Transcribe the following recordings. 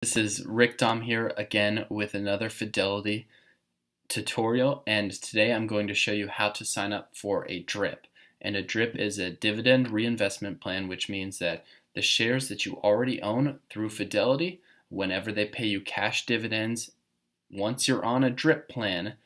This is Rick Dom here again with another Fidelity tutorial, and today I'm going to show you how to sign up for a DRIP. And a DRIP is a dividend reinvestment plan, which means that the shares that you already own through Fidelity, whenever they pay you cash dividends, once you're on a DRIP plan,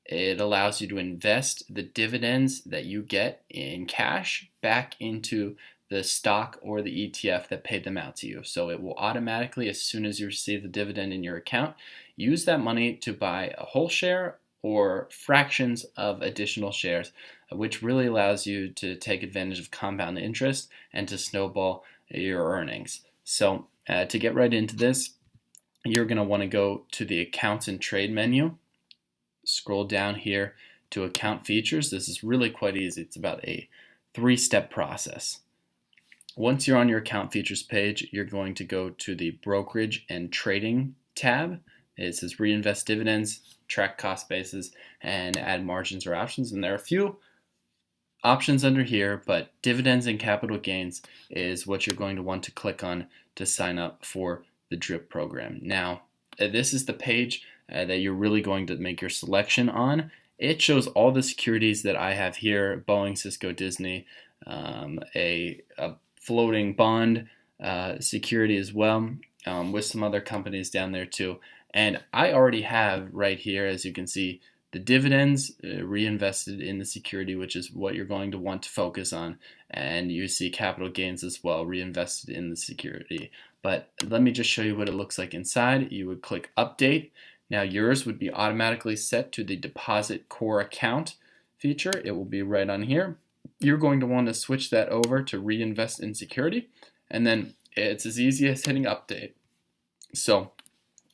it allows you to invest the dividends that you get in cash back into the stock or the ETF that paid them out to you. So it will automatically, as soon as you receive the dividend in your account, use that money to buy a whole share or fractions of additional shares, which really allows you to take advantage of compound interest and to snowball your earnings. So to get right into this, you're going to want to go to the Accounts and Trade menu. Scroll down here to Account Features. This is really quite easy. It's about a 3-step process. Once you're on your Account Features page, you're going to go to the Brokerage and Trading tab. It says Reinvest Dividends, Track Cost Basis, and Add Margins or Options. And there are a few options under here, but Dividends and Capital Gains is what you're going to want to click on to sign up for the DRIP program. Now, this is the page that you're really going to make your selection on. It shows all the securities that I have here: Boeing, Cisco, Disney, a floating bond security as well, with some other companies down there too. And I already have right here, as you can see, the dividends reinvested in the security, which is what you're going to want to focus on. And you see capital gains as well, reinvested in the security. But let me just show you what it looks like inside. You would click Update. Now yours would be automatically set to the Deposit Core Account feature. It will be right on here. You're going to want to switch that over to Reinvest in Security, and then it's as easy as hitting Update. So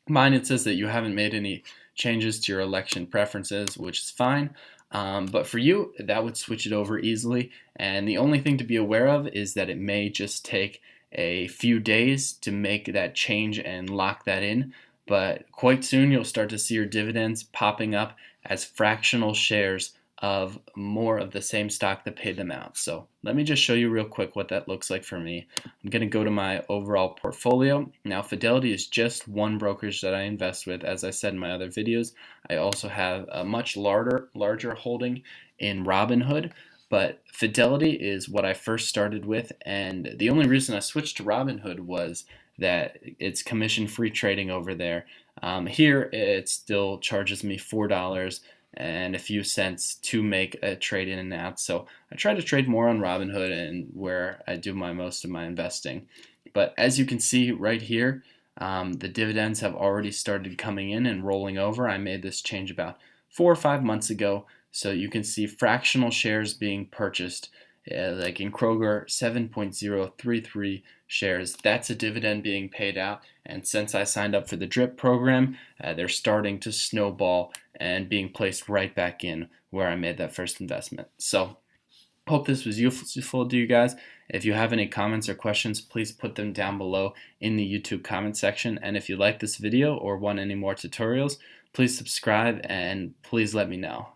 mine, it says that you haven't made any changes to your election preferences, which is fine. But for you, that would switch it over easily. And the only thing to be aware of is that it may just take a few days to make that change and lock that in. But quite soon you'll start to see your dividends popping up as fractional shares of more of the same stock that paid them out. So let me just show you real quick what that looks like for me. I'm going to go to my overall portfolio. Now, Fidelity is just one brokerage that I invest with. As I said in my other videos, I also have a much larger holding in Robinhood. But Fidelity is what I first started with, and the only reason I switched to Robinhood was that it's commission-free trading over there. Here, it still charges me $4 and a few cents to make a trade in and out. So I try to trade more on Robinhood and where I do most of my investing. But as you can see right here, the dividends have already started coming in and rolling over. I made this change about 4 or 5 months ago. So you can see fractional shares being purchased, like in Kroger, 7.033 shares. That's a dividend being paid out. And since I signed up for the DRIP program, they're starting to snowball and being placed right back in where I made that first investment. So hope this was useful to you guys. If you have any comments or questions, please put them down below in the YouTube comment section. And if you like this video or want any more tutorials, please subscribe and please let me know.